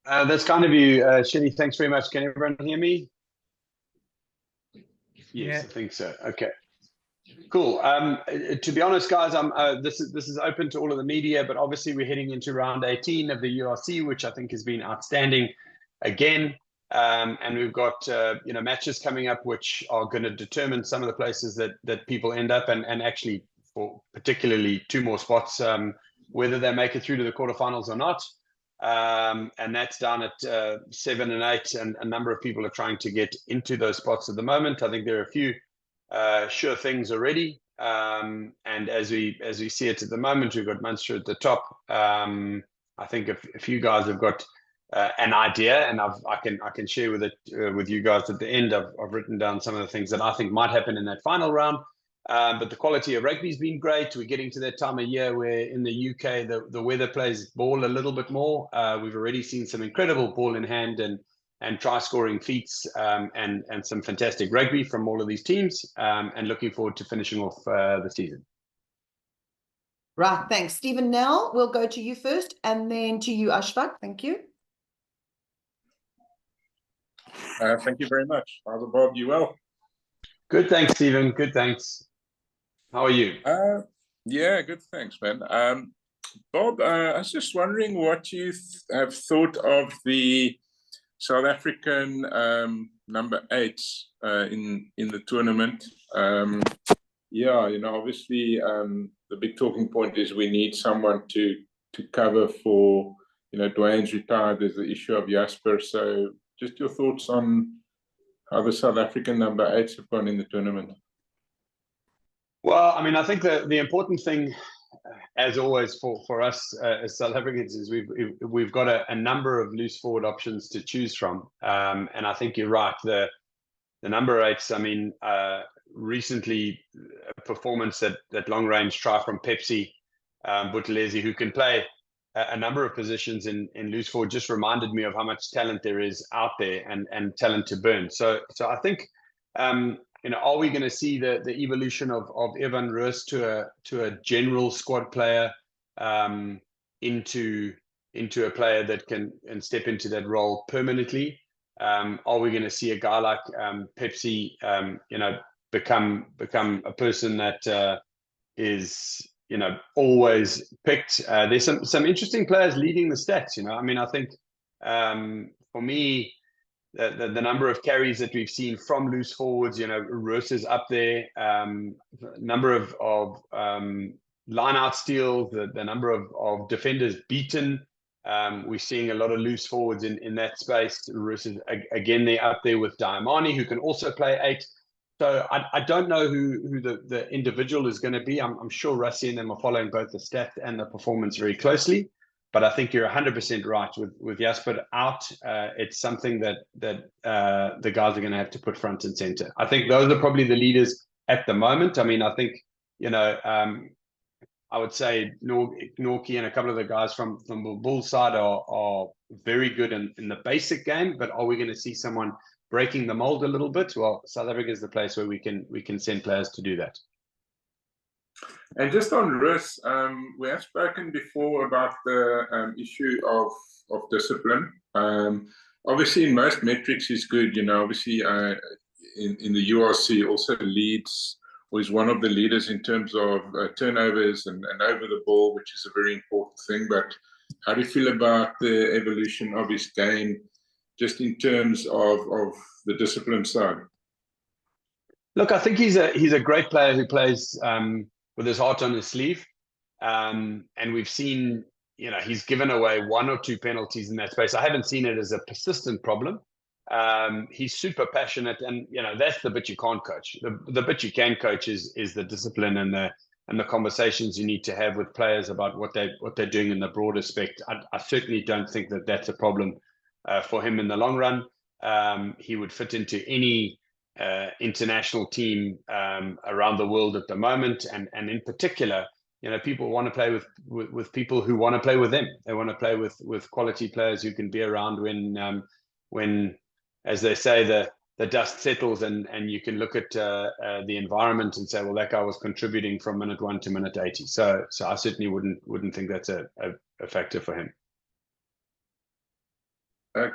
That's kind of you, Shelly. Thanks very much. Can everyone hear me? Yes, Yeah. I think so. Okay, cool. To be honest, guys, this is open to all of the media, but obviously we're heading into round 18 of the URC, which I think has been outstanding again. And we've got matches coming up which are going to determine some of the places that people end up, and actually for particularly two more spots, whether they make it through to the quarterfinals or not. And that's down at 7 and 8, and a number of people are trying to get into those spots at the moment. I think there are a few sure things already. And as we see it at the moment, we've got Munster at the top. I think a few guys have got an idea, and I can share with you guys at the end. I've written down some of the things that I think might happen in that final round. But the quality of rugby's been great. We're getting to that time of year where in the UK the weather plays ball a little bit more. We've already seen some incredible ball in hand and try scoring feats, and some fantastic rugby from all of these teams, and looking forward to finishing off the season. Right, thanks. Stephen Nell, we'll go to you first and then to you, Ashfaq. Thank you. Thank you very much. How's it, Bob? You well? Good, thanks, Stephen. Good, thanks. How are you? Yeah, good, thanks, man. Bob, I was just wondering what you have thought of the South African number 8 in the tournament. Yeah, obviously the big talking point is we need someone to cover for, Dwayne's retired. There's the issue of Jasper. So just your thoughts on how the South African number 8s have gone in the tournament. Well, I mean, I think the important thing, as always, for us as South Africans, is we've got a number of loose forward options to choose from, and I think you're right. The number 8s. I mean, recently a performance that long range try from Pepsi, Buthelezi, who can play a number of positions in loose forward, just reminded me of how much talent there is out there and talent to burn. So I think. Are we going to see the evolution of Evan Roos to a general squad player, into a player that can step into that role permanently? Are we going to see a guy like Pepsi, become a person that is always picked? There's some interesting players leading the stats. I mean, I think for me, the number of carries that we've seen from loose forwards, Roos is up there. Number of line-out steals, the number of defenders beaten. We're seeing a lot of loose forwards in that space. Roos is again there up there with Diamani, who can also play 8. So I don't know who the individual is going to be. I'm sure Rassie and them are following both the stats and the performance very closely. But I think you're 100% right with Jasper out. It's something that the guys are going to have to put front and center. I think those are probably the leaders at the moment. I mean, I think I would say Norky and a couple of the guys from the Bulls side are very good in the basic game. But are we going to see someone breaking the mold a little bit? Well, South Africa is the place where we can send players to do that. And just on Roos, we have spoken before about the issue of discipline. Obviously, in most metrics, he's good. Obviously, in the URC, also leads, or is one of the leaders in terms of turnovers and over the ball, which is a very important thing. But how do you feel about the evolution of his game, just in terms of the discipline side? Look, I think he's a great player who plays with his heart on his sleeve, and we've seen, he's given away 1 or 2 penalties in that space. I haven't seen it as a persistent problem. He's super passionate, and that's the bit you can't coach. The bit you can coach is the discipline and the conversations you need to have with players about what they're doing in the broader spect. I certainly don't think that that's a problem for him in the long run. He would fit into any international team around the world at the moment, and in particular, people want to play with people who want to play with them. They want to play with quality players who can be around when, as they say, the dust settles, and you can look at the environment and say, well, that guy was contributing from minute 1 to minute 80. So I certainly wouldn't think that's a factor for him.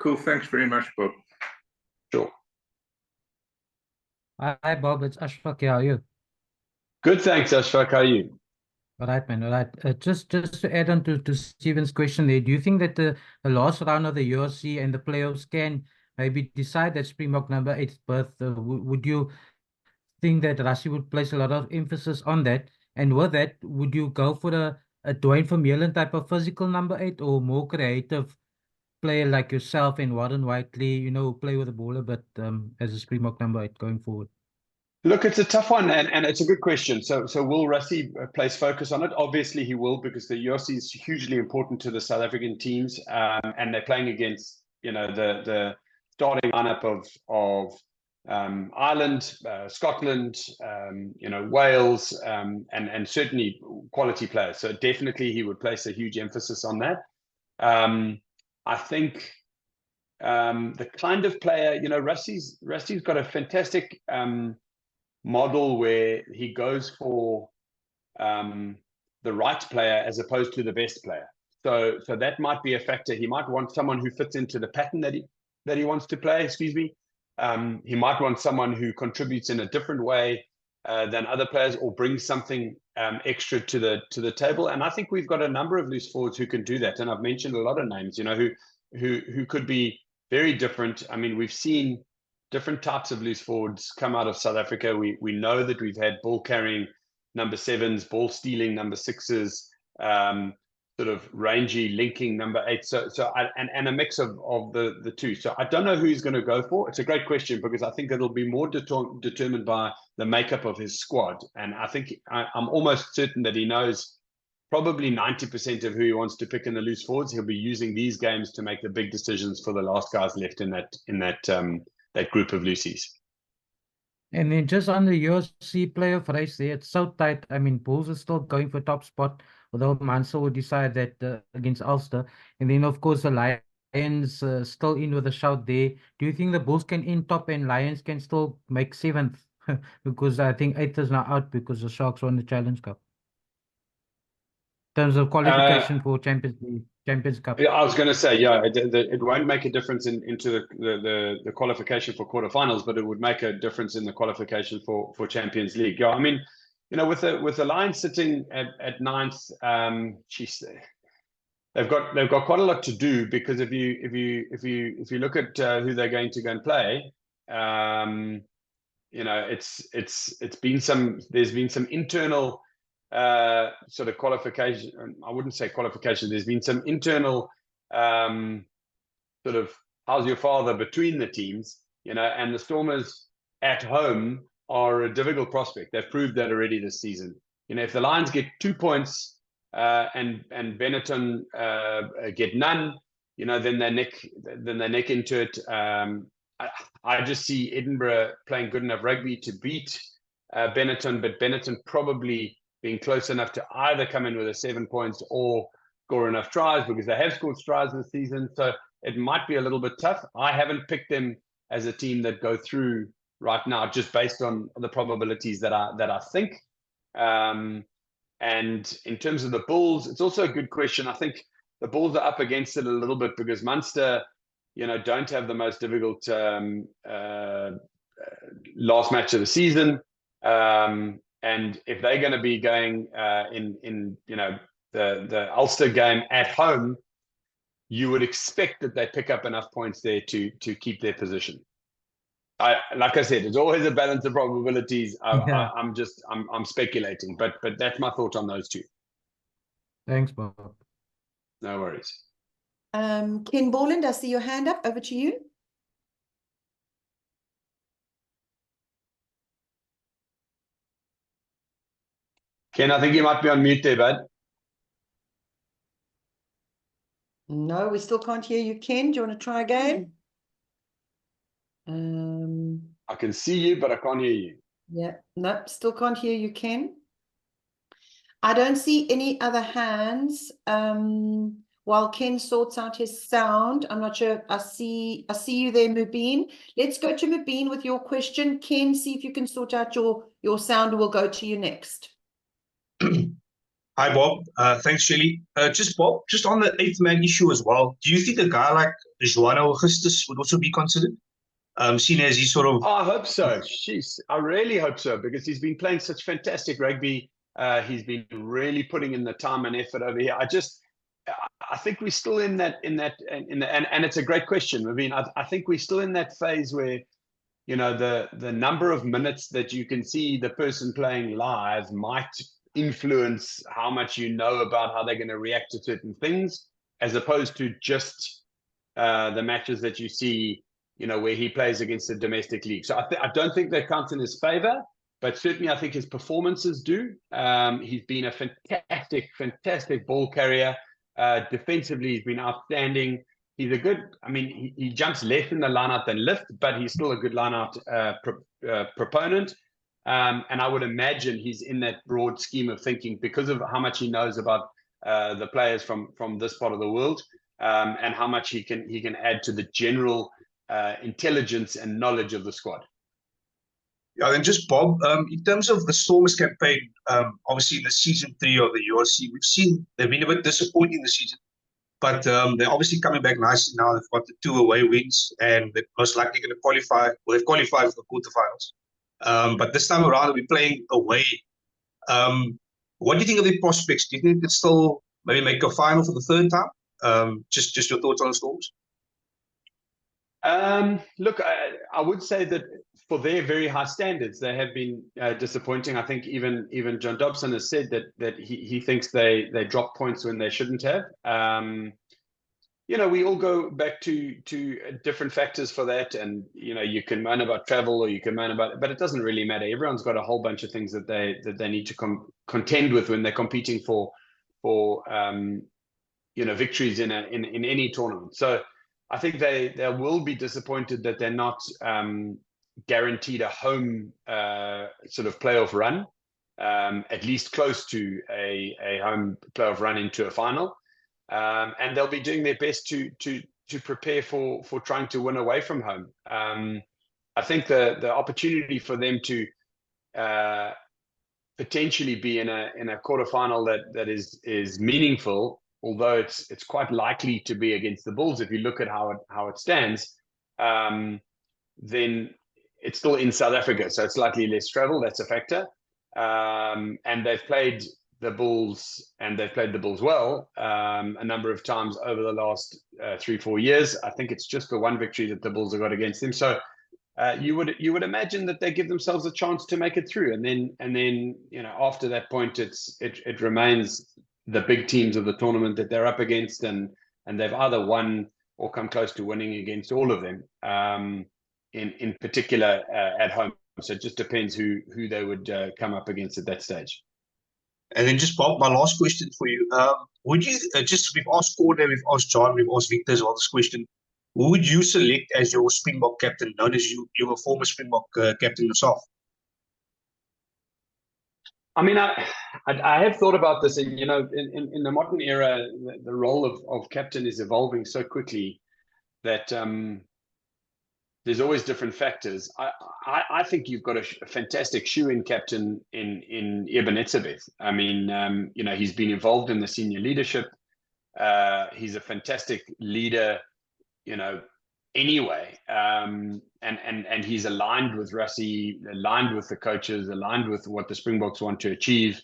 Cool. Thanks very much, Bob. Sure. Hi, Bob. It's Ashfaq here. How are you? Good, thanks, Ashfaq. How are you? All right, man. All right. Just to add on to Stephen's question there, do you think that the last round of the URC and the playoffs can maybe decide that Springbok number 8's berth? Would you think that Rassie would place a lot of emphasis on that? And with that, would you go for a Dwayne Vermeulen type of physical number 8 or more creative player like yourself and Warren Whiteley, play with the ball a bit as a Springbok number 8 going forward? Look, it's a tough one, and it's a good question. So will Rassie place focus on it? Obviously, he will, because the URC is hugely important to the South African teams, and they're playing against, the starting lineup of Ireland, Scotland, Wales, and certainly quality players. So definitely, he would place a huge emphasis on that. I think the kind of player, Rassie's got a fantastic model where he goes for the right player as opposed to the best player. So that might be a factor. He might want someone who fits into the pattern that he wants to play. Excuse me. He might want someone who contributes in a different way than other players, or brings something extra to the table. And I think we've got a number of loose forwards who can do that. And I've mentioned a lot of names, who could be very different. I mean, we've seen different types of loose forwards come out of South Africa. We know that we've had ball carrying number 7s, ball stealing number 6s, sort of rangy linking number 8. And a mix of the two. So I don't know who he's going to go for. It's a great question, because I think it'll be more determined by the makeup of his squad. And I think I'm almost certain that he knows probably 90% of who he wants to pick in the loose forwards. He'll be using these games to make the big decisions for the last guys left in that group of loosies. And then just on the URC playoff race there, it's so tight. I mean, Bulls are still going for top spot, although Munster will decide that against Ulster. And then, of course, the Lions still in with a shout there. Do you think the Bulls can in top and Lions can still make 7th? Because I think 8th is now out because the Sharks won the Challenge Cup. In terms of qualification for Champions Cup. Yeah, I was going to say, it won't make a difference into the qualification for quarterfinals, but it would make a difference in the qualification for Champions League. Yeah, I mean, with the Lions sitting at 9th, they've got quite a lot to do, because if you look at who they're going to go and play, there's been some internal sort of qualification. I wouldn't say qualification. There's been some internal sort of how's your father between the teams, and the Stormers at home are a difficult prospect. They've proved that already this season. If the Lions get 2 points and Benetton get none, then they neck into it. I just see Edinburgh playing good enough rugby to beat Benetton, but Benetton probably being close enough to either come in with a 7 points or score enough tries, because they have scored tries this season. So it might be a little bit tough. I haven't picked them as a team that go through right now, just based on the probabilities that I think. And in terms of the Bulls, it's also a good question. I think the Bulls are up against it a little bit, because Munster, don't have the most difficult last match of the season. And if they're going to be going in the Ulster game at home, you would expect that they pick up enough points there to keep their position. Like I said, it's always a balance of probabilities. I'm speculating, but that's my thought on those two. Thanks, Bob. No worries. Ken Borland, I see your hand up. Over to you. Ken, I think you might be on mute there, bud. No, we still can't hear you, Ken. Do you want to try again? I can see you, but I can't hear you. Yeah, no, still can't hear you, Ken. I don't see any other hands. While Ken sorts out his sound, I'm not sure. I see you there, Mubin. Let's go to Mubin with your question. Ken, see if you can sort out your sound. We'll go to you next. Hi, Bob. Thanks, Shelley. Just Bob, just on the eighth man issue as well, do you think a guy like Joanna Augustus would also be considered? Seen as he sort of... Oh, I hope so. Jeez, I really hope so, because he's been playing such fantastic rugby. He's been really putting in the time and effort over here. I think we're still in that, and it's a great question. I mean, I think we're still in that phase where, you know, the number of minutes that you can see the person playing live might influence how much you know about how they're going to react to certain things, as opposed to just the matches that you see, you know, where he plays against the domestic league. So I don't think that counts in his favor, but certainly I think his performances do. He's been a fantastic ball carrier. Defensively, he's been outstanding. He's a good, I mean, he jumps less in the lineout than lift, but he's still a good lineout proponent. And I would imagine he's in that broad scheme of thinking because of how much he knows about the players from this part of the world, and how much he can add to the general intelligence and knowledge of the squad. Yeah, and just Bob, in terms of the Stormers campaign, obviously in the season 3 of the URC, we've seen they've been a bit disappointing this season, but they're obviously coming back nicely now. They've got the 2 away wins, and they're most likely going to qualify. Well, they've qualified for the quarterfinals, but this time around they'll be playing away. What do you think of their prospects? Do you think they could still maybe make a final for the 3rd time? Just your thoughts on the Storms. Look, I would say that for their very high standards, they have been disappointing. I think even John Dobson has said that he thinks they drop points when they shouldn't have. You know, we all go back to different factors for that, and you know, you can moan about travel or you can moan about, but it doesn't really matter. Everyone's got a whole bunch of things that they need to contend with when they're competing for you know, victories in any tournament. So I think they will be disappointed that they're not guaranteed a home sort of playoff run, at least close to a home playoff run into a final, and they'll be doing their best to prepare for trying to win away from home. I think the opportunity for them to potentially be in a quarterfinal that is meaningful, although it's quite likely to be against the Bulls if you look at how it stands, then it's still in South Africa, so it's slightly less travel. That's a factor. And they've played the Bulls, and they've played the Bulls well a number of times over the last 3-4 years. I think it's just the one victory that the Bulls have got against them. So you would imagine that they give themselves a chance to make it through, and then you know, after that point, it remains the big teams of the tournament that they're up against, and they've either won or come close to winning against all of them, in particular at home. So it just depends who they would come up against at that stage. And then just Bob, my last question for you. Would you we've asked Corday, we've asked John, we've asked Victor as well this question. Who would you select as your Springbok captain, known as you're a former Springbok captain yourself? I mean, I have thought about this, and you know, in the modern era, the role of captain is evolving so quickly that there's always different factors. I think you've got a fantastic shoe-in captain in Eben Etzebeth. I mean, you know, he's been involved in the senior leadership. He's a fantastic leader, you know, anyway, and he's aligned with Rassie, aligned with the coaches, aligned with what the Springboks want to achieve.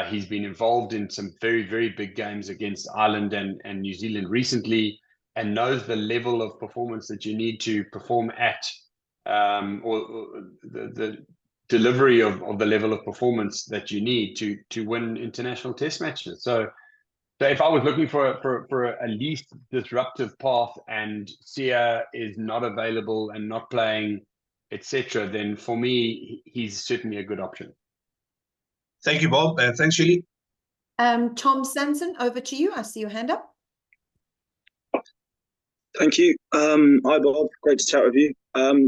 He's been involved in some very, very big games against Ireland and New Zealand recently, and knows the level of performance that you need to perform at, or the delivery of the level of performance that you need to win international test matches. So if I was looking for a least disruptive path, and Sia is not available and not playing, etc., then for me, he's certainly a good option. Thank you, Bob. Thanks, Shelley. Tom Sanson, over to you. I see your hand up. Thank you. Hi, Bob. Great to chat with you.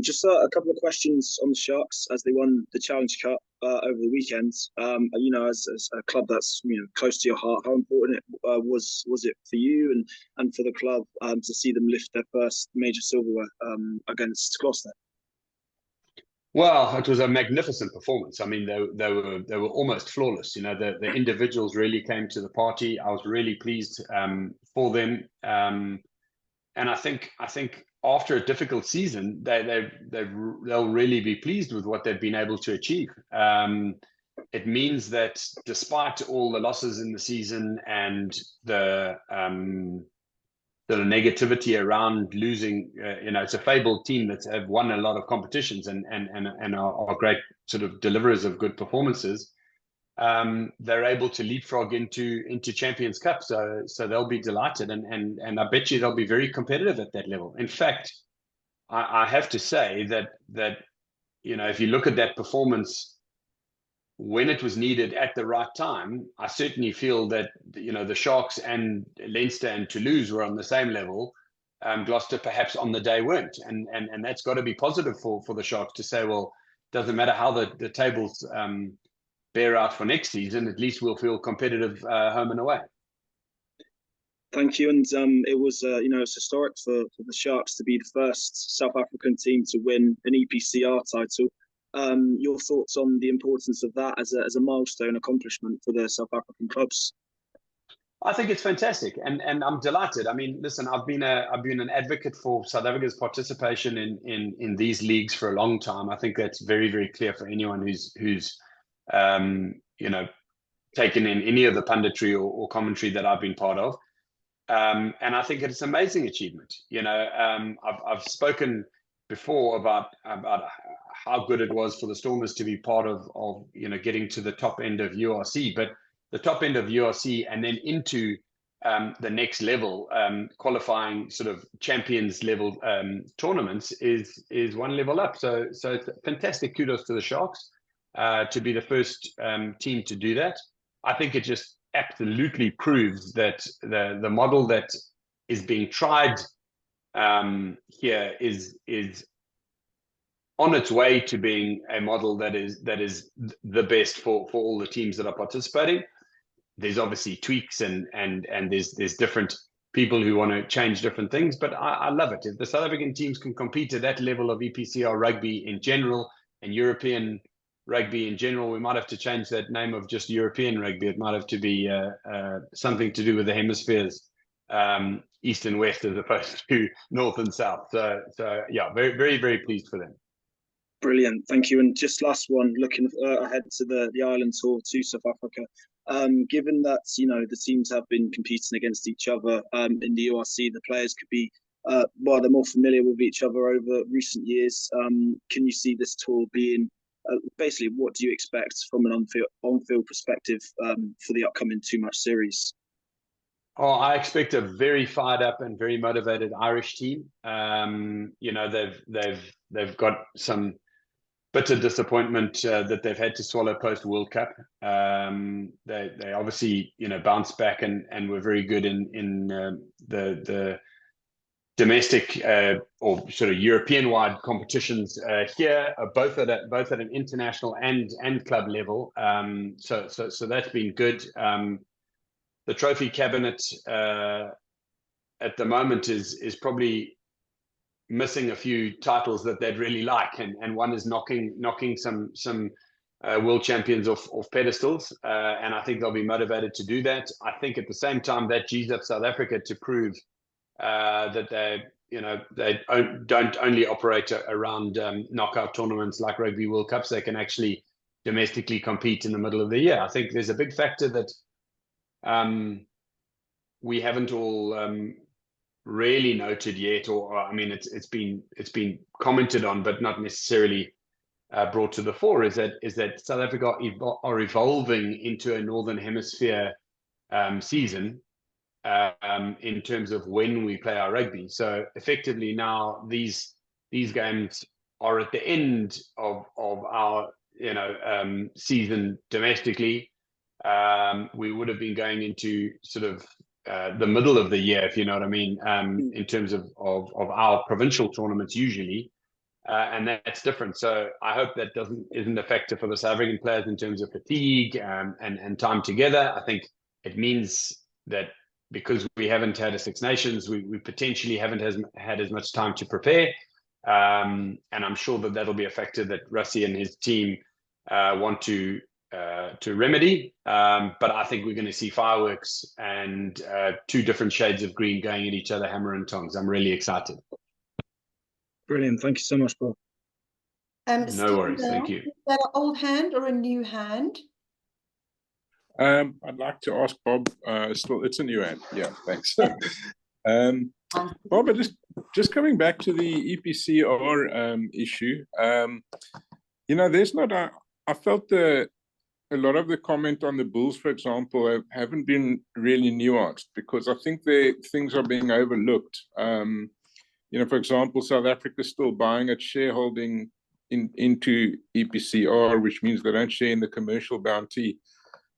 Just a couple of questions on the Sharks as they won the Challenge Cup over the weekend. You know, as a club that's, you know, close to your heart, how important was it for you and for the club to see them lift their first major silverware against Gloucester? Well, it was a magnificent performance. I mean, they were almost flawless. You know, the individuals really came to the party. I was really pleased for them, and I think after a difficult season, they'll really be pleased with what they've been able to achieve. It means that despite all the losses in the season and the negativity around losing, you know, it's a fabled team that have won a lot of competitions and are great sort of deliverers of good performances. They're able to leapfrog into Champions Cup, so they'll be delighted, and I bet you they'll be very competitive at that level. In fact, I have to say that you know, if you look at that performance when it was needed at the right time, I certainly feel that, you know, the Sharks and Leinster and Toulouse were on the same level. Gloucester perhaps on the day weren't, and that's got to be positive for the Sharks to say, well, doesn't matter how the tables bear out for next season, at least we'll feel competitive home and away. Thank you. And it was, you know, it's historic for the Sharks to be the first South African team to win an EPCR title. Your thoughts on the importance of that as a milestone accomplishment for the South African clubs? I think it's fantastic, and I'm delighted. I mean, listen, I've been an advocate for South Africa's participation in these leagues for a long time. I think that's very, very clear for anyone who's you know, taken in any of the punditry or commentary that I've been part of. And I think it's an amazing achievement. You know, I've spoken before about how good it was for the Stormers to be part of you know, getting to the top end of URC, but the top end of URC and then into the next level, qualifying sort of champions level tournaments is one level up. So it's fantastic. Kudos to the Sharks to be the first team to do that. I think it just absolutely proves that the model that is being tried here is on its way to being a model that is the best for all the teams that are participating. There's obviously tweaks and there's different people who want to change different things, but I love it. If the South African teams can compete at that level of EPCR rugby in general and European rugby in general, we might have to change that name of just European rugby. It might have to be something to do with the hemispheres, east and west, as opposed to north and south. So yeah, very, very, very pleased for them. Brilliant, thank you. And just last one, looking ahead to the island tour to South Africa. Given that, you know, the teams have been competing against each other in the URC, the players could be well, they're more familiar with each other over recent years. Can you see this tour being basically, what do you expect from an on-field perspective for the upcoming two-match series? Oh, I expect a very fired up and very motivated Irish team. You know, they've got some bitter disappointment that they've had to swallow post World Cup. They obviously, you know, bounced back and were very good in the domestic or sort of European-wide competitions here, both at an international and club level. So that's been good. The trophy cabinet at the moment is probably missing a few titles that they'd really like, and one is knocking some world champions off pedestals, and I think they'll be motivated to do that. I think at the same time that G's up South Africa to prove that they don't only operate around knockout tournaments like Rugby World Cups. They can actually domestically compete in the middle of the year. I think there's a big factor that we haven't all really noted yet, or I mean, it's been commented on, but not necessarily brought to the fore. Is that South Africa are evolving into a Northern Hemisphere season in terms of when we play our rugby. So effectively now these games are at the end of our season domestically. We would have been going into sort of the middle of the year, if you know what I mean, in terms of our provincial tournaments usually, and that's different. So I hope that isn't a factor for the South African players in terms of fatigue and time together. I think it means that because we haven't had a Six Nations, we potentially haven't had as much time to prepare. and I'm sure that that'll be a factor that Rassie and his team want to remedy. But I think we're going to see fireworks and two different shades of green going at each other, hammer and tongs. I'm really excited. Brilliant. Thank you so much, Bob. No worries. Thank you. Is that an old hand or a new hand? I'd like to ask Bob. It's a new hand. Yeah, thanks. Bob, just coming back to the EPCR issue. There's not I felt a lot of the comment on the Bulls, for example, haven't been really nuanced, because I think things are being overlooked. For example, South Africa is still buying its shareholding into EPCR, which means they don't share in the commercial bounty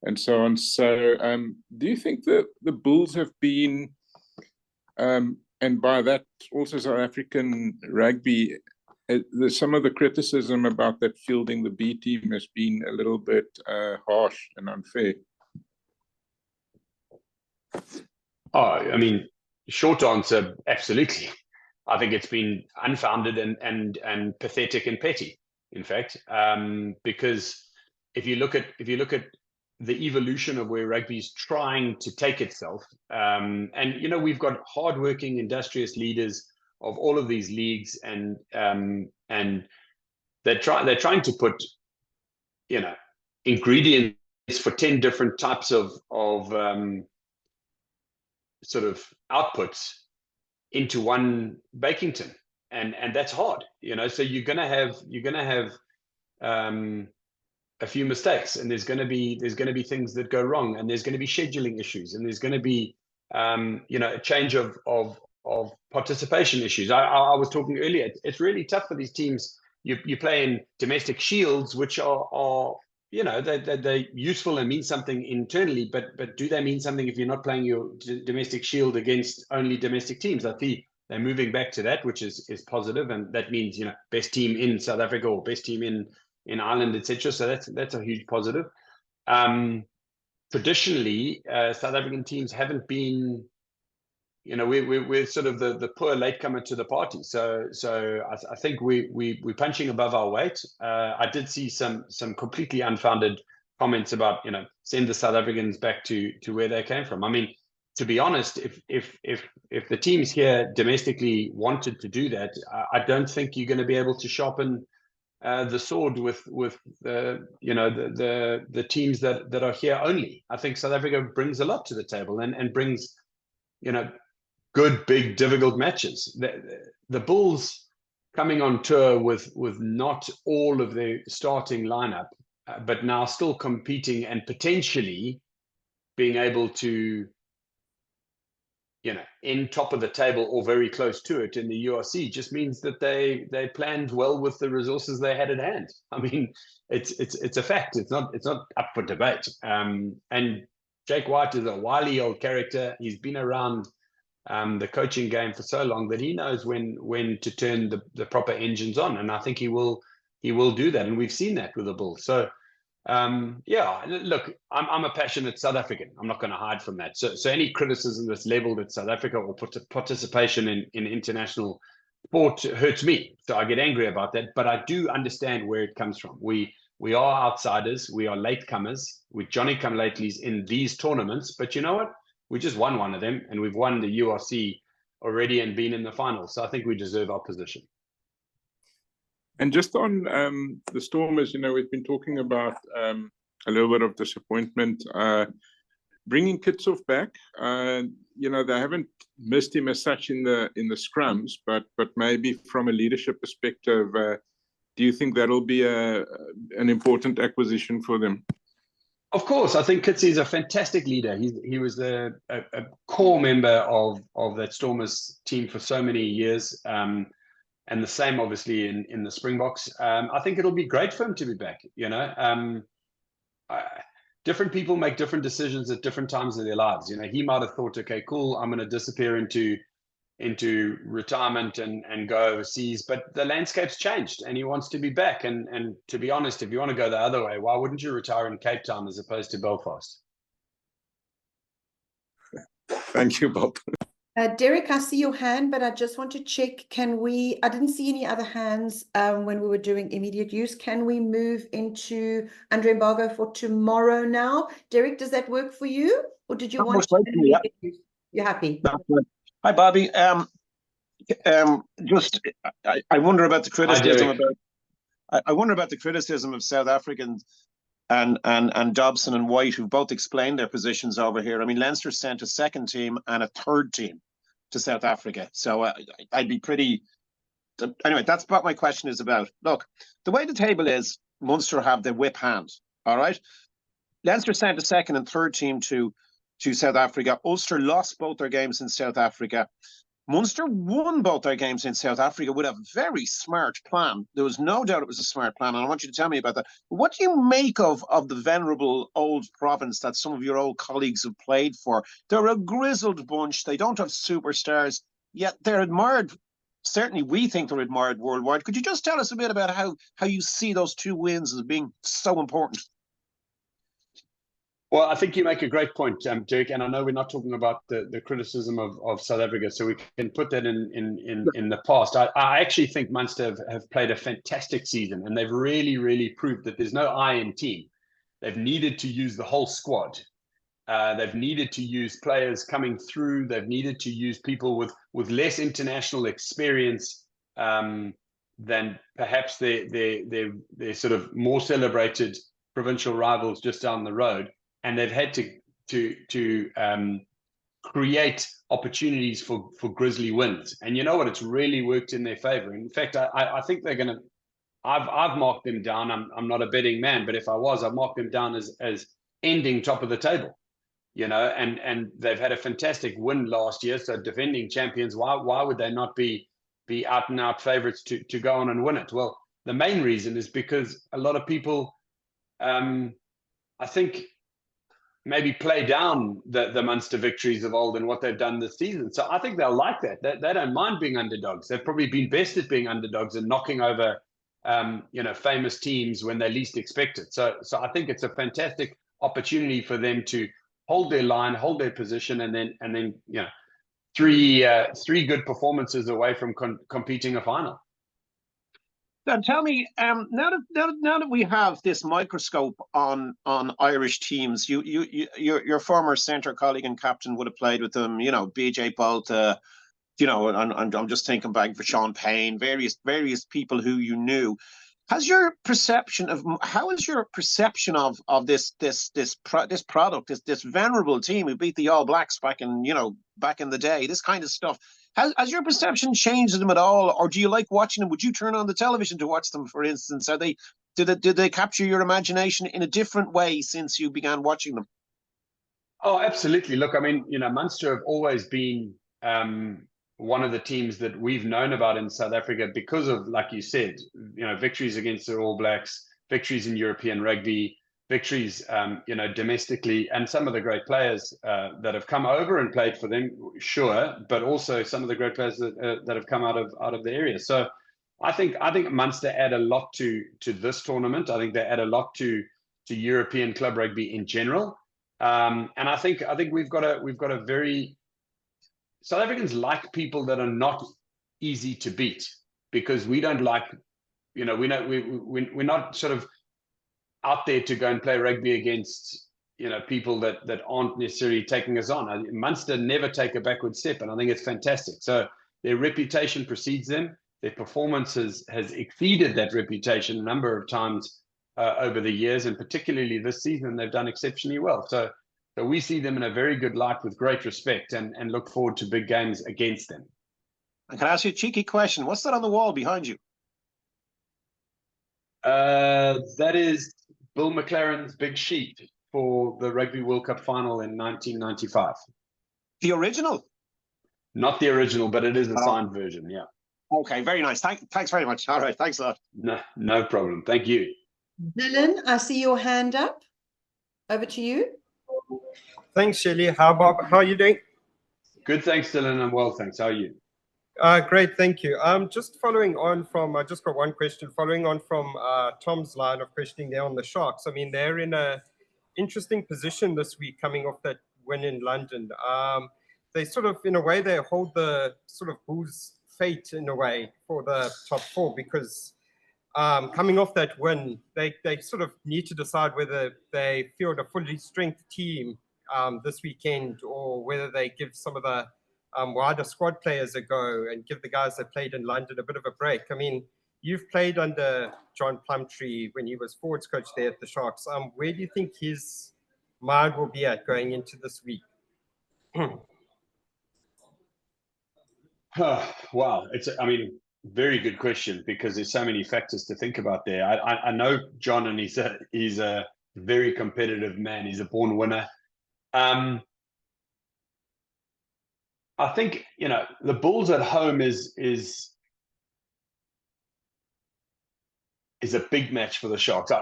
and so on. So do you think that the Bulls have been, and by that also South African rugby, some of the criticism about that fielding the B team has been a little bit harsh and unfair? Short answer, absolutely. I think it's been unfounded and pathetic and petty, in fact, because if you look at the evolution of where rugby is trying to take itself, and we've got hardworking, industrious leaders of all of these leagues, and they're trying to put ingredients for 10 different types of sort of outputs into one baking tin, and that's hard, so you're gonna have a few mistakes, and there's gonna be things that go wrong, and there's gonna be scheduling issues, and there's gonna be a change of participation issues. I was talking earlier, it's really tough for these teams. You play in domestic shields, which are they're useful and mean something internally, but do they mean something if you're not playing your domestic shield against only domestic teams? I think they're moving back to that, which is positive, and that means best team in South Africa or best team in Ireland, etc. So that's a huge positive. Traditionally, South African teams haven't been, we're sort of the poor latecomer to the party. So I think we're punching above our weight. I did see some completely unfounded comments about, send the South Africans back to where they came from. I mean, to be honest, if the teams here domestically wanted to do that, I don't think you're going to be able to sharpen the sword with the teams that are here only. I think South Africa brings a lot to the table and brings good, big, difficult matches. The Bulls coming on tour with not all of their starting lineup, but now still competing and potentially being able to in top of the table or very close to it in the URC, just means that they planned well with the resources they had at hand. I mean, it's a fact. It's not up for debate. And Jake White is a wily old character. He's been around the coaching game for so long that he knows when to turn the proper engines on, and I think he will do that, and we've seen that with the Bulls. So look, I'm a passionate South African. I'm not going to hide from that. So any criticism that's leveled at South Africa or participation in international sport hurts me. So I get angry about that. But I do understand where it comes from. We are outsiders. We are latecomers. We're Johnny-come-latelys in these tournaments. But you know what? We just won one of them, and we've won the URC already and been in the finals. So I think we deserve our position. And just on the Stormers, we've been talking about a little bit of disappointment. Bringing Kitshoff back, they haven't missed him as such in the scrums, but maybe from a leadership perspective, do you think that'll be an important acquisition for them? Of course, I think Kitsi is a fantastic leader. He was a core member of that Stormers team for so many years. And the same, obviously, in the Springboks. I think it'll be great for him to be back. Different people make different decisions at different times of their lives. He might have thought, okay, cool, I'm going to disappear into retirement and go overseas. But the landscape's changed, and he wants to be back. And to be honest, if you want to go the other way, why wouldn't you retire in Cape Town as opposed to Belfast? Thank you, Bob. Derek, I see your hand, but I just want to check, I didn't see any other hands when we were doing immediate use. Can we move into under embargo for tomorrow now? Derek, does that work for you? Or did you want Certainly, yeah. immediate use? You're happy? Hi, Bobby. I wonder about the criticism Derek. I wonder about the criticism of South Africans and Dobson and White, who both explained their positions over here. I mean, Leinster sent a second team and a third team to South Africa. So I'd be pretty... Anyway, that's what my question is about. Look, the way the table is, Munster have the whip hand, all right? Leinster sent a second and third team to South Africa. Ulster lost both their games in South Africa. Munster won both their games in South Africa with a very smart plan. There was no doubt it was a smart plan, and I want you to tell me about that. What do you make of the venerable old province that some of your old colleagues have played for? They're a grizzled bunch. They don't have superstars, yet they're admired. Certainly, we think they're admired worldwide. Could you just tell us a bit about how you see those two wins as being so important? Well, I think you make a great point, Derek, and I know we're not talking about the criticism of South Africa, so we can put that in the past. I actually think Munster have played a fantastic season, and they've really, really proved that there's no I in team. They've needed to use the whole squad. They've needed to use players coming through. They've needed to use people with less international experience than perhaps their sort of more celebrated provincial rivals just down the road. And they've had to create opportunities for grisly wins. And you know what? It's really worked in their favor. In fact, I think they're going to. I've marked them down. I'm not a betting man, but if I was, I'd mark them down as ending top of the table. You know, and they've had a fantastic win last year. So defending champions, why would they not be out and out favorites to go on and win it? Well, the main reason is because a lot of people, I think, maybe play down the Munster victories of old and what they've done this season. So I think they'll like that. They don't mind being underdogs. They've probably been best at being underdogs and knocking over, famous teams when they least expect it. So I think it's a fantastic opportunity for them to hold their line, hold their position, and then three good performances away from competing a final. Now, tell me, now that we have this microscope on Irish teams, your former centre colleague and captain would have played with them, BJ Bolta, and I'm just thinking back for Sean Payne, various people who you knew. How is your perception of this product, this venerable team who beat the All Blacks back in the day, this kind of stuff? Has your perception changed them at all, or do you like watching them? Would you turn on the television to watch them, for instance? Did they capture your imagination in a different way since you began watching them? Oh, absolutely. Look, I mean, Munster have always been one of the teams that we've known about in South Africa because of, like you said, victories against the All Blacks, victories in European rugby, victories, domestically, and some of the great players that have come over and played for them, sure, but also some of the great players that have come out of the area. So I think Munster add a lot to this tournament. I think they add a lot to European club rugby in general, and I think we've got a very South Africans like people that are not easy to beat, because we don't like, we're not sort of out there to go and play rugby against, people that aren't necessarily taking us on. Munster never take a backward step, and I think it's fantastic. So their reputation precedes them. Their performance has exceeded that reputation a number of times over the years, and particularly this season, they've done exceptionally well. So we see them in a very good light with great respect, and look forward to big games against them. And can I ask you a cheeky question? What's that on the wall behind you? That is Bill McLaren's big sheet for the Rugby World Cup final in 1995. The original? Not the original, but it is a signed version, yeah. Okay, very nice. Thanks very much. All right, thanks a lot. No problem. Thank you. Dylan, I see your hand up. Over to you. Thanks, Shelley. How are you doing? Good, thanks, Dylan. I'm well, thanks. How are you? Great, thank you. Just following on from, I just got one question, following on from Tom's line of questioning there on the Sharks. I mean, they're in a interesting position this week coming off that win in London. they sort of, in a way, they hold the sort of Bulls' fate in a way for the top four, because coming off that win, they sort of need to decide whether they field a fully strength team this weekend, or whether they give some of the wider squad players a go and give the guys that played in London a bit of a break. I mean, you've played under John Plumtree when he was forwards coach there at the Sharks. Where do you think his mind will be at going into this week? Wow, I mean, very good question, because there's so many factors to think about there. I know John, and he's a very competitive man. He's a born winner. I think, you know, the Bulls at home is a big match for the Sharks.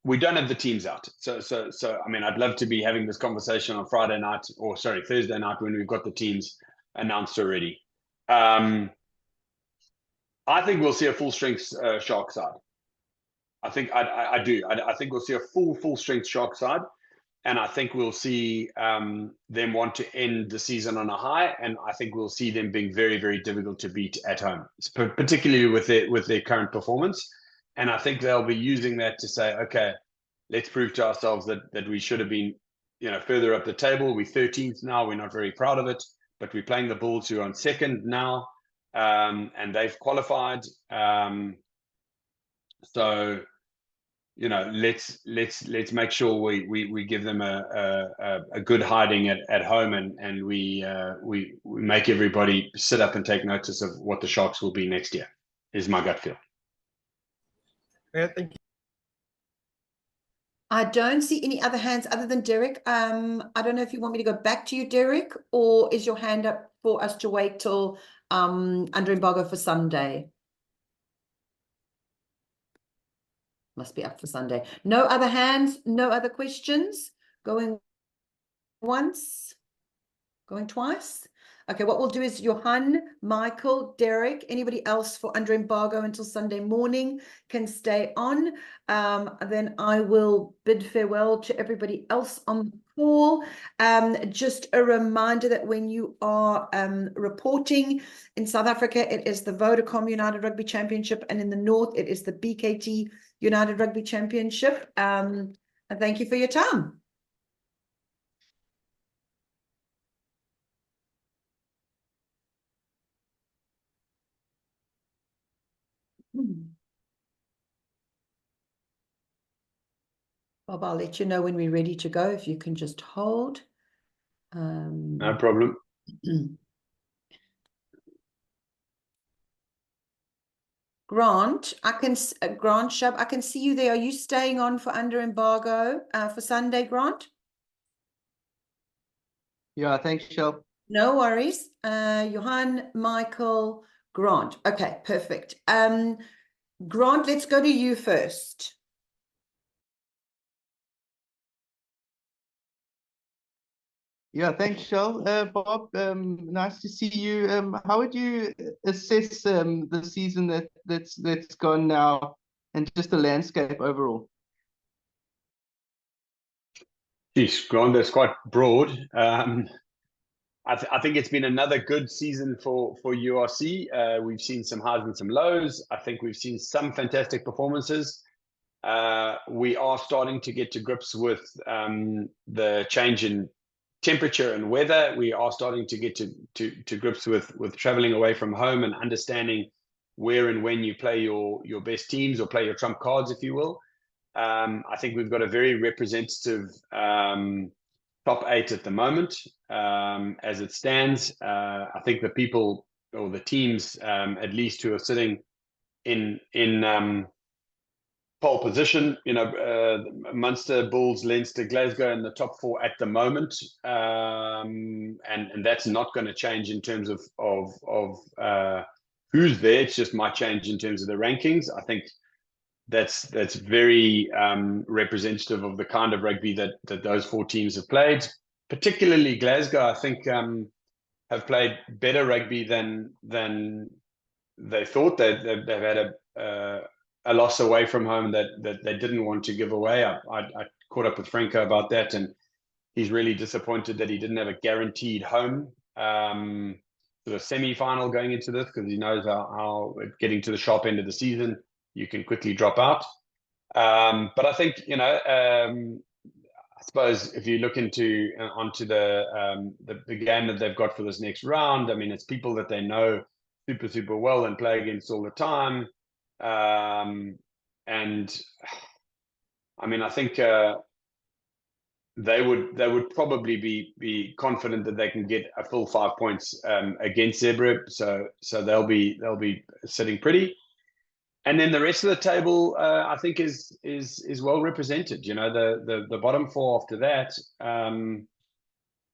We don't have the teams out, so I mean, I'd love to be having this conversation on Thursday night, when we've got the teams announced already. I think we'll see a full strength Shark side. I think I do. I think we'll see a full strength Shark side, and I think we'll see them want to end the season on a high, and I think we'll see them being very, very difficult to beat at home, particularly with their current performance. And I think they'll be using that to say, okay, let's prove to ourselves that we should have been, you know, further up the table. We're 13th now. We're not very proud of it, but we're playing the Bulls, who are on second now, and they've qualified. So, you know, let's make sure we give them a good hiding at home, and we make everybody sit up and take notice of what the Sharks will be next year, is my gut feel. Yeah, thank you. I don't see any other hands other than Derek. I don't know if you want me to go back to you, Derek, or is your hand up for us to wait till under embargo for Sunday? Must be up for Sunday. No other hands, no other questions. Going once, going twice. Okay, what we'll do is Johan, Michael, Derek, anybody else for under embargo until Sunday morning can stay on. Then I will bid farewell to everybody else on the call. Just a reminder that when you are reporting in South Africa, it is the Vodacom United Rugby Championship, and in the North, it is the BKT United Rugby Championship. And thank you for your time. Bob, I'll let you know when we're ready to go, if you can just hold. No problem. Grant, Grant Shub, I can see you there. Are you staying on for under embargo for Sunday, Grant? Yeah, thanks, Shub. No worries. Johan, Michael, Grant. Okay, perfect. Grant, let's go to you first. Yeah, thanks, Shell. Bob, nice to see you. How would you assess the season that's gone now, and just the landscape overall? Geez, Grant, that's quite broad. I think it's been another good season for URC. We've seen some highs and some lows. I think we've seen some fantastic performances. We are starting to get to grips with the change in temperature and weather. We are starting to get to grips with traveling away from home and understanding where and when you play your best teams, or play your trump cards, if you will. I think we've got a very representative top 8 at the moment as it stands. I think the people, or the teams at least, who are sitting in pole position, you know, Munster, Bulls, Leinster, Glasgow in the top 4 at the moment, and that's not going to change in terms of who's there. It's just might change in terms of the rankings. I think that's very representative of the kind of rugby that those 4 teams have played. Particularly Glasgow, I think, have played better rugby than they thought. They've had a loss away from home that they didn't want to give away. I caught up with Franco about that, and he's really disappointed that he didn't have a guaranteed home sort of semi-final going into this, because he knows how getting to the sharp end of the season, you can quickly drop out. But I think, I suppose if you look onto the game that they've got for this next round, I mean, it's people that they know super well and play against all the time. And I mean, I think they would probably be confident that they can get a full 5 points against Zebra, so they'll be sitting pretty. And then the rest of the table, I think, is well represented. The bottom four after that,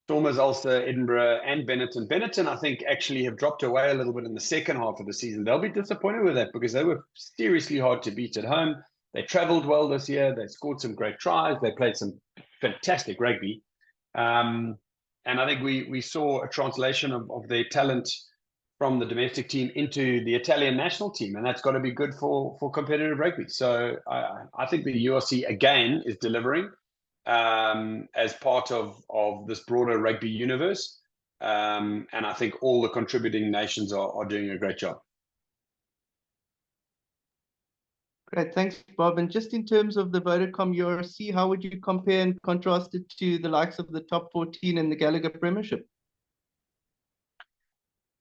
Stormers, Ulster, Edinburgh, and Benetton. Benetton, I think, actually have dropped away a little bit in the second half of the season. They'll be disappointed with that because they were seriously hard to beat at home. They travelled well this year. They scored some great tries. They played some fantastic rugby. And I think we saw a translation of their talent from the domestic team into the Italian national team, and that's got to be good for competitive rugby. So I think the URC, again, is delivering as part of this broader rugby universe. And I think all the contributing nations are doing a great job. Great, thanks, Bob. And just in terms of the Vodacom URC, how would you compare and contrast it to the likes of the top 14 in the Gallagher Premiership?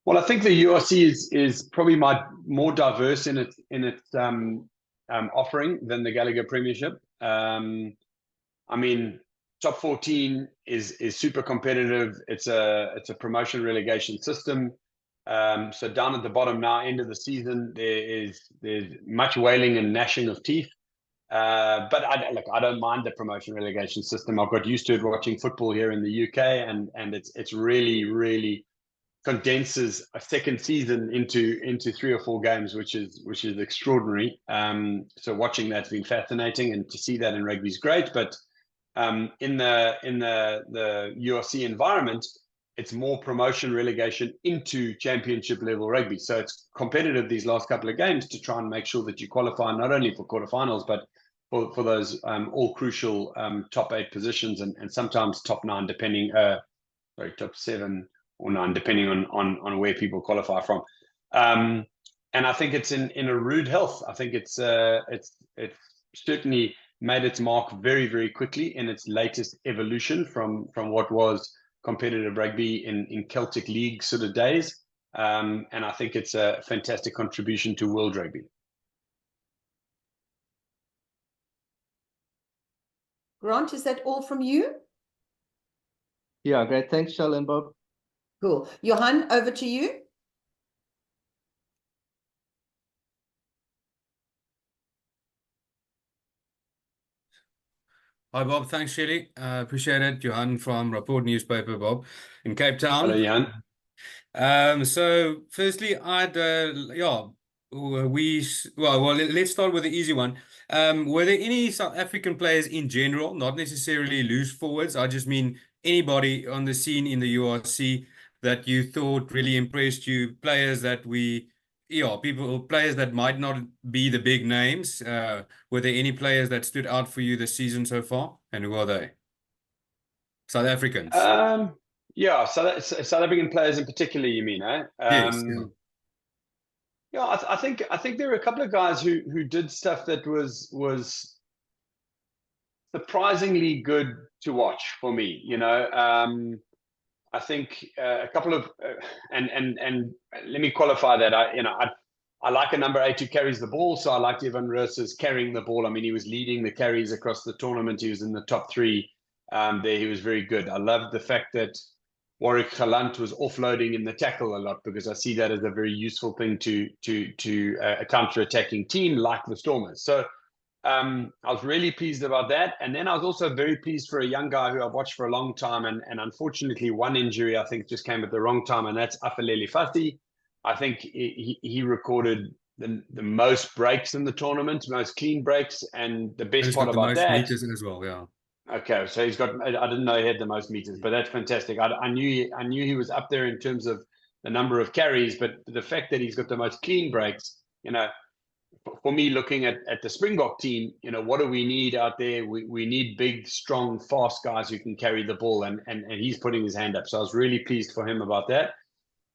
Well, I think the URC is probably more diverse in its offering than the Gallagher Premiership. I mean, top 14 is super competitive. It's a promotion relegation system. So down at the bottom now, end of the season, there's much wailing and gnashing of teeth. But I don't mind the promotion relegation system. I've got used to it watching football here in the UK, and it's really condenses a second season into 3 or 4 games, which is extraordinary. So watching that's been fascinating, and to see that in rugby is great. But in the URC environment, it's more promotion relegation into championship level rugby. So it's competitive these last couple of games to try and make sure that you qualify not only for quarterfinals, but for those all crucial top 8 positions, and sometimes top 9, depending, top 7 or 9, depending on where people qualify from. And I think it's in a rude health. I think it's certainly made its mark very quickly in its latest evolution from what was competitive rugby in Celtic League sort of days. And I think it's a fantastic contribution to world rugby. Grant, is that all from you? Yeah, great. Thanks, Shell and Bob. Cool. Johan, over to you. Hi, Bob. Thanks, Shelley. Appreciate it. Johan from Rapport Newspaper, Bob, in Cape Town. Hello, Johan. So firstly, let's start with the easy one. Were there any South African players in general, not necessarily loose forwards? I just mean anybody on the scene in the URC that you thought really impressed you, players that players that might not be the big names. Were there any players that stood out for you this season so far, and who are they? South Africans. Yeah, South African players in particular, you mean, eh? Yes. Yeah, I think there were a couple of guys who did stuff that was surprisingly good to watch for me. I think a couple of and let me qualify that. I like a number 8 who carries the ball, so I liked Evan Roos's carrying the ball. I mean, he was leading the carries across the tournament. He was in the top 3. There, he was very good. I loved the fact that Warwick Galant was offloading in the tackle a lot, because I see that as a very useful thing to a counter-attacking team like the Stormers. So I was really pleased about that. And then I was also very pleased for a young guy who I've watched for a long time, and unfortunately one injury I think just came at the wrong time, and that's Afaleli Fati. I think he recorded the most breaks in the tournament, most clean breaks, and the best part about that. Most meters in as well, yeah. Okay, so he's got. I didn't know he had the most meters, but that's fantastic. I knew he was up there in terms of the number of carries, but the fact that he's got the most clean breaks, for me, looking at the Springbok team, you know, what do we need out there? We need big, strong, fast guys who can carry the ball, and he's putting his hand up. So I was really pleased for him about that.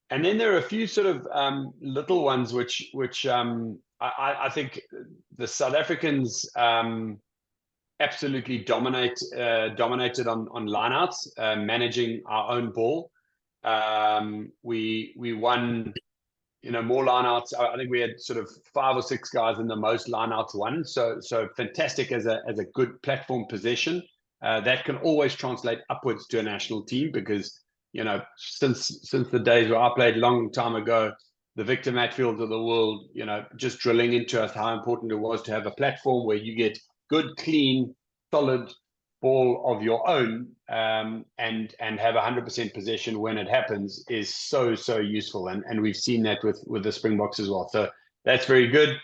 And then there are a few sort of little ones which I think the South Africans absolutely dominated on lineouts, managing our own ball. We won, you know, more lineouts. I think we had sort of 5 or 6 guys in the most lineouts won. So fantastic as a good platform possession. That can always translate upwards to a national team, because, you know, since the days where I played a long time ago, the Victor Matfields of the world, you know, just drilling into us how important it was to have a platform where you get good, clean, solid ball of your own, and have 100% possession when it happens is so useful, and we've seen that with the Springboks as well. So that's very good.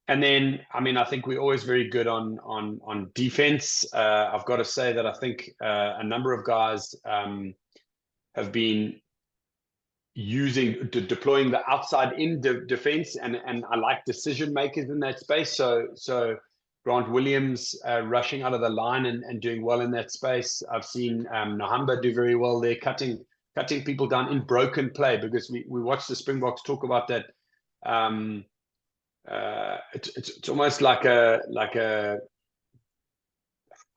And then, I mean, I think we're always very good on defense. I've got to say that I think a number of guys have been deploying the outside in defense, and I like decision makers in that space. So Grant Williams rushing out of the line and doing well in that space. I've seen Nahamba do very well there, cutting people down in broken play, because we watched the Springboks talk about that. It's almost like a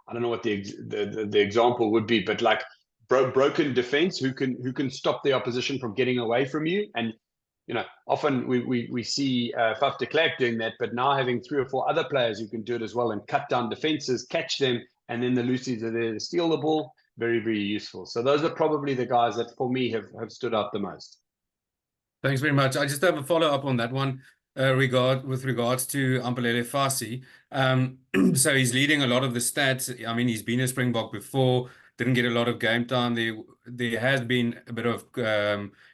I don't know what the example would be, but like broken defense who can stop the opposition from getting away from you. And, you know, often we see Faf de Klerk doing that, but now having 3 or 4 other players who can do it as well and cut down defenses, catch them, and then the Lucies are there to steal the ball. Very, very useful. So those are probably the guys that for me have stood out the most. Thanks very much. I just have a follow-up on that one with regards to Ampelele Fassi. So he's leading a lot of the stats. I mean, he's been a Springbok before, didn't get a lot of game time. There has been a bit of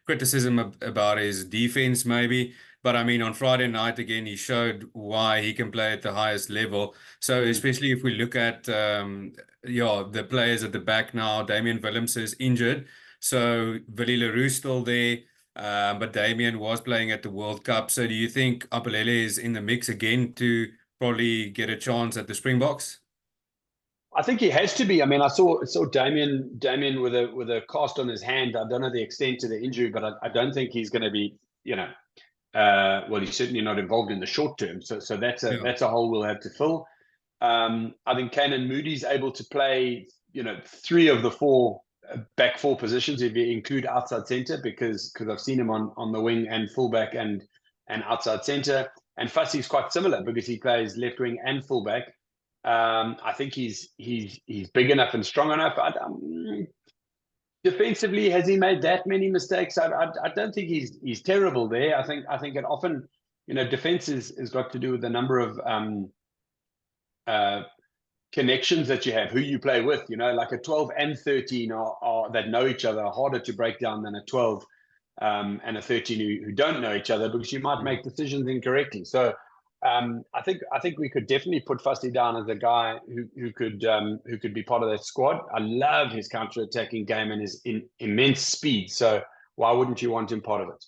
criticism about his defense maybe, but I mean, on Friday night again, he showed why he can play at the highest level. So especially if we look at the players at the back now, Damian Willems is injured, so Willie Leroux still there, but Damian was playing at the World Cup. So do you think Ampelele is in the mix again to probably get a chance at the Springboks? I think he has to be. I mean, I saw Damian with a cast on his hand. I don't know the extent of the injury, but I don't think he's going to be, you know, well, he's certainly not involved in the short term. So that's a hole we'll have to fill. I think Canan Moody's able to play, you know, 3 of the 4 back 4 positions if you include outside centre, because I've seen him on the wing and fullback and outside centre. And Fassi's quite similar because he plays left wing and fullback. I think he's big enough and strong enough. Defensively, has he made that many mistakes? I don't think he's terrible there. I think it often, you know, defense has got to do with the number of connections that you have, who you play with. You know, like a 12 and 13 are that know each other are harder to break down than a 12 and a 13 who don't know each other, because you might make decisions incorrectly. So I think we could definitely put Fassi down as a guy who could be part of that squad. I love his counter-attacking game and his immense speed. So why wouldn't you want him part of it?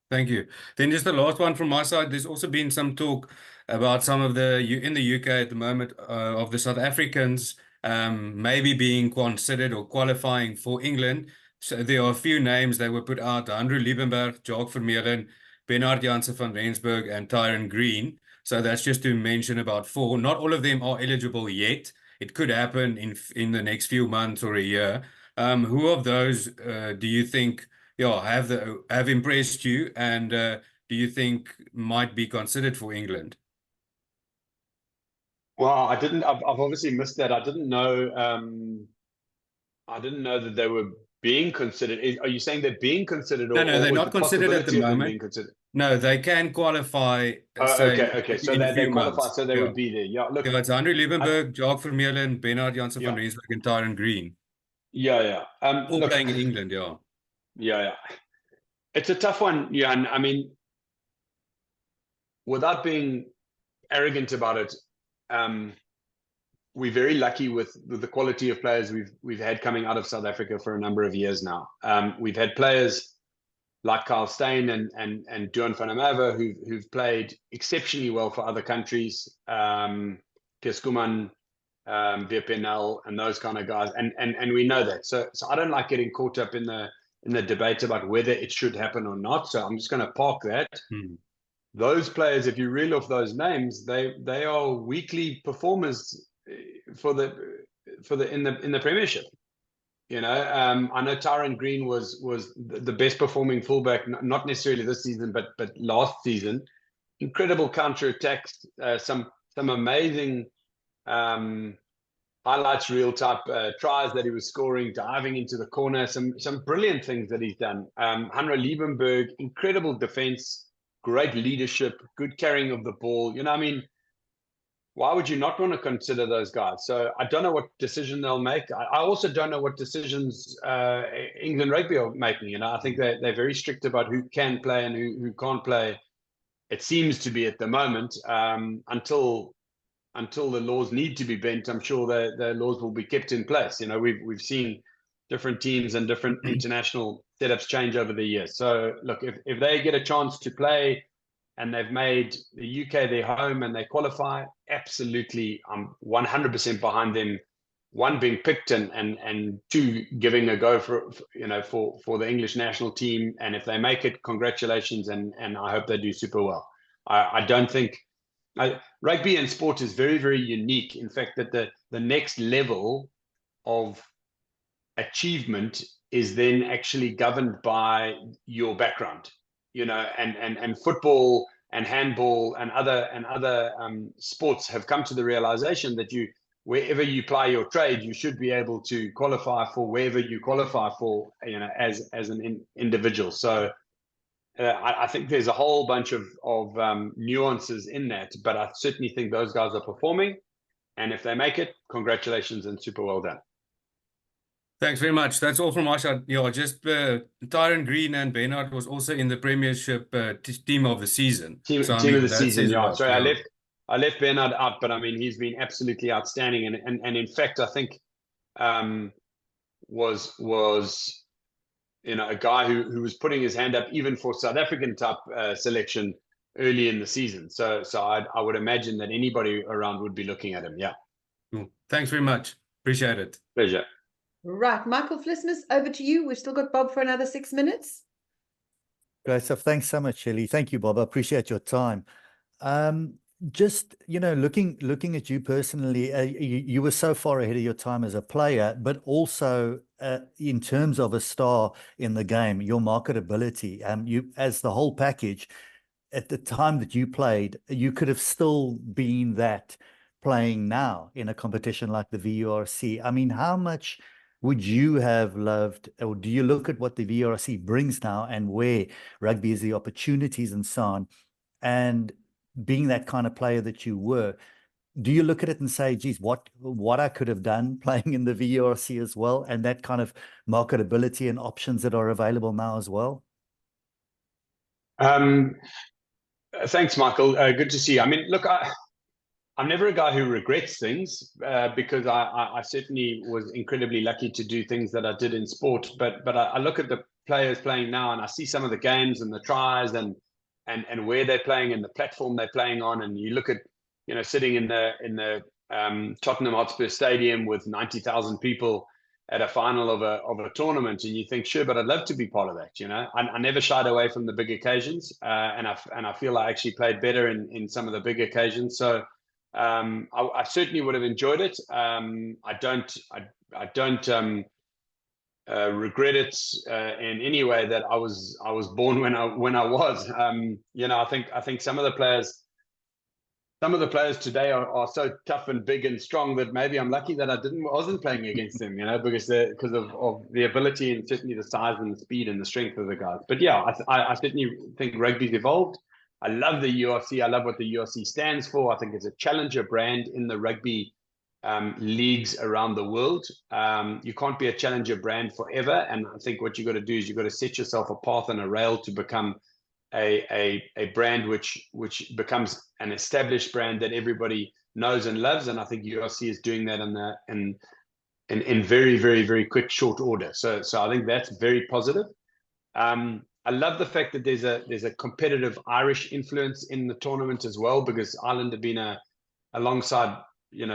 Thank you. Then just the last one from my side. There's also been some talk about some of in the UK at the moment of the South Africans maybe being considered or qualifying for England. So there are a few names that were put out: Andrew Liebenberg, Jacques Vermeulen, Bernard Jansen van Rensburg, and Tyron Green. So that's just to mention about 4. Not all of them are eligible yet. It could happen in the next few months or a year. Who of those do you think have impressed you, and do you think might be considered for England? Well, I've obviously missed that. I didn't know that they were being considered. Are you saying they're being considered? No, they're not considered at the moment. No, they can qualify. Okay. So they qualify, so they would be there. Yeah, look. It's Andrew Liebenberg, Jacques Vermeulen, Bernard Jansen van Rensburg, and Tyron Green. All playing in England, Yeah. It's a tough one, Johan. I mean, without being arrogant about it, we're very lucky with the quality of players we've had coming out of South Africa for a number of years now. We've had players like Kyle Steyn and Duan van der Merwe, who've played exceptionally well for other countries, Keskuman, VPNL, and those kind of guys, and we know that. So I don't like getting caught up in the debate about whether it should happen or not. So I'm just going to park that. Those players, if you reel off those names, they are weekly performers in the Premiership. You know, I know Tyron Green was the best performing fullback, not necessarily this season, but last season. Incredible counter attacks, some amazing highlights reel type tries that he was scoring, diving into the corner, some brilliant things that he's done. Hanro Liebenberg, incredible defense, great leadership, good carrying of the ball. You know, I mean, why would you not want to consider those guys? So I don't know what decision they'll make. I also don't know what decisions England Rugby are making. You know, I think they're very strict about who can play and who can't play. It seems to be at the moment, until the laws need to be bent. I'm sure the laws will be kept in place. You know, we've seen different teams and different international setups change over the years. So look, if they get a chance to play, and they've made the UK their home and they qualify, absolutely, I'm 100% behind them. One, being picked, and two, giving a go for the English national team. And if they make it, congratulations, and I hope they do super well. I don't think rugby and sport is very, very unique. In fact, that the next level of achievement is then actually governed by your background. You know, and football and handball and other sports have come to the realization that wherever you ply your trade, you should be able to qualify for wherever you qualify for, you know, as an individual. So I think there's a whole bunch of nuances in that, but I certainly think those guys are performing, and if they make it, congratulations and super well done. Thanks very much. That's all from my side. Yeah, just Tyron Green and Bernard was also in the Premiership team of the season. Team of the season, yeah. Sorry, I left Bernard out, but I mean, he's been absolutely outstanding, and in fact, I think was you know, a guy who was putting his hand up even for South African type selection early in the season. So I would imagine that anybody around would be looking at him. Yeah. Cool. Thanks very much. Appreciate it. Pleasure. Right, Michael Flismus, over to you. We've still got Bob for another 6 minutes. Great stuff. Thanks so much, Shelley. Thank you, Bob. I appreciate your time. Just, you know, looking at you personally, you were so far ahead of your time as a player, but also in terms of a star in the game, your marketability, you as the whole package. At the time that you played, you could have still been that playing now in a competition like the VURC. I mean, how much would you have loved, or do you look at what the VRC brings now and where rugby is the opportunities and so on, and being that kind of player that you were, do you look at it and say, geez, what I could have done playing in the VRC as well, and that kind of marketability and options that are available now as well? Thanks, Michael. Good to see you. I mean, look, I'm never a guy who regrets things, because I certainly was incredibly lucky to do things that I did in sport. But I look at the players playing now, and I see some of the games and the tries and where they're playing and the platform they're playing on. And you look at, you know, sitting in the Tottenham Hotspur Stadium with 90,000 people at a final of a tournament, and you think, sure, but I'd love to be part of that. You know, I never shied away from the big occasions, and I feel I actually played better in some of the big occasions. So I certainly would have enjoyed it. I don't regret it in any way that I was born when I was. You know, I think some of the players today are so tough and big and strong that maybe I'm lucky that I wasn't playing against them, you know, because of the ability and certainly the size and the speed and the strength of the guys. But yeah, I certainly think rugby's evolved. I love the URC. I love what the URC stands for. I think it's a challenger brand in the rugby leagues around the world. You can't be a challenger brand forever. And I think what you got to do is you got to set yourself a path and a rail to become a brand which becomes an established brand that everybody knows and loves. And I think URC is doing that in very, very, very quick, short order. So I think that's very positive. I love the fact that there's a competitive Irish influence in the tournament as well, because Ireland have been alongside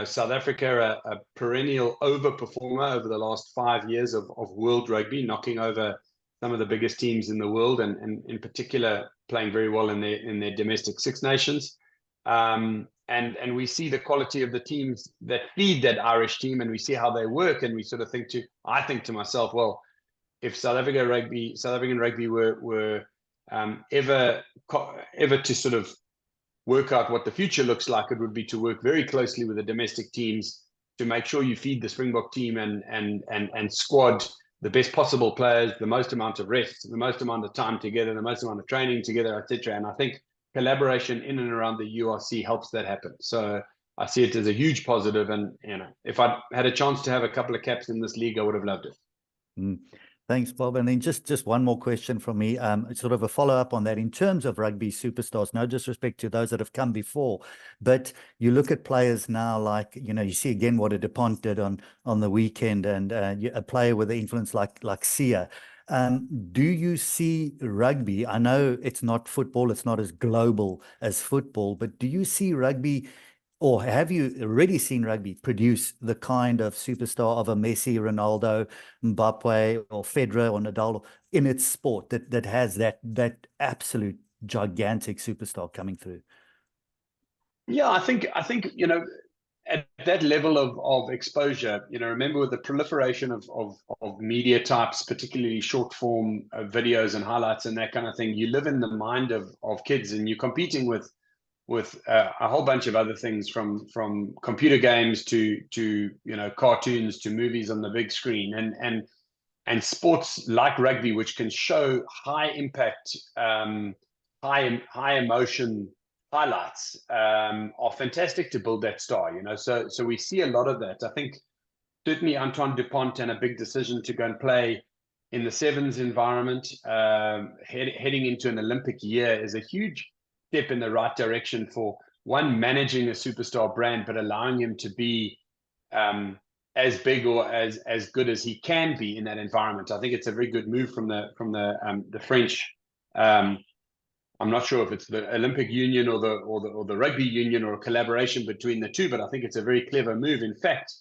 South Africa a perennial overperformer over the last 5 years of world rugby, knocking over some of the biggest teams in the world, and in particular playing very well in their domestic Six Nations. And we see the quality of the teams that feed that Irish team, and we see how they work, and we sort of I think to myself, well, if South African rugby were ever to sort of work out what the future looks like, it would be to work very closely with the domestic teams to make sure you feed the Springbok team and squad the best possible players, the most amount of rest, the most amount of time together, the most amount of training together, etc. And I think collaboration in and around the URC helps that happen. So I see it as a huge positive, and if I had a chance to have a couple of caps in this league, I would have loved it. Thanks, Bob. And then just one more question from me, sort of a follow-up on that. In terms of rugby superstars, no disrespect to those that have come before, but you look at players now like, you see again what a DuPont did on the weekend, and a player with the influence like Sia. Do you see rugby? I know it's not football, it's not as global as football, but do you see rugby, or have you already seen rugby produce the kind of superstar of a Messi, Ronaldo, Mbappe, or Federer, or Nadal in its sport that has that absolute gigantic superstar coming through? Yeah, I think at that level of exposure, remember with the proliferation of media types, particularly short form videos and highlights and that kind of thing, you live in the mind of kids, and you're competing with a whole bunch of other things, from computer games to cartoons to movies on the big screen, and sports like rugby, which can show high impact, high emotion highlights, are fantastic to build that star. So we see a lot of that. I think certainly Antoine Dupont, and a big decision to go and play in the sevens environment, heading into an Olympic year, is a huge step in the right direction for one, managing a superstar brand, but allowing him to be as big or as good as he can be in that environment. I think it's a very good move from the French. I'm not sure if it's the Olympic Union or the Rugby Union, or a collaboration between the two, but I think it's a very clever move. In fact,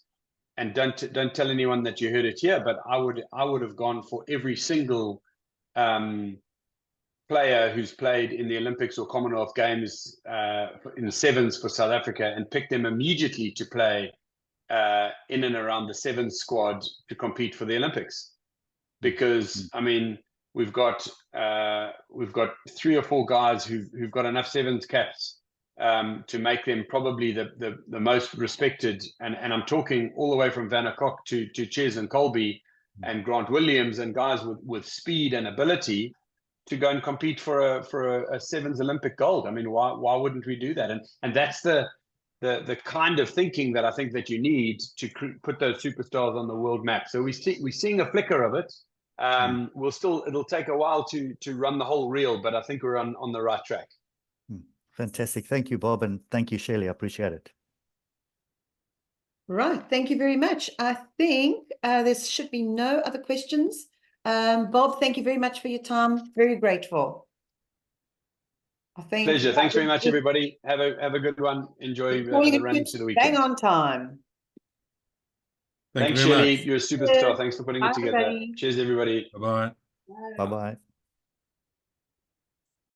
and don't tell anyone that you heard it here, but I would have gone for every single player who's played in the Olympics or Commonwealth Games in the sevens for South Africa, and pick them immediately to play in and around the sevens squad to compete for the Olympics. Because we've got 3 or 4 guys who've got enough sevens caps to make them probably the most respected, and I'm talking all the way from Van der Kok to Ches and Colby and Grant Williams, and guys with speed and ability to go and compete for a sevens Olympic gold. Why wouldn't we do that? And that's the kind of thinking that I think that you need to put those superstars on the world map. So we're seeing a flicker of it. It'll take a while to run the whole reel, but I think we're on the right track. Fantastic. Thank you, Bob, and thank you, Shirley. I appreciate it. Right. Thank you very much. I think there should be no other questions. Bob, thank you very much for your time. Very grateful. I think pleasure. Thanks very much, everybody. Have a good one. Enjoy the run into the weekend. Bang on time. Thanks, Shirley. You're a superstar. Thanks for putting it together. Everybody. Cheers, everybody. Bye-bye. Bye-bye.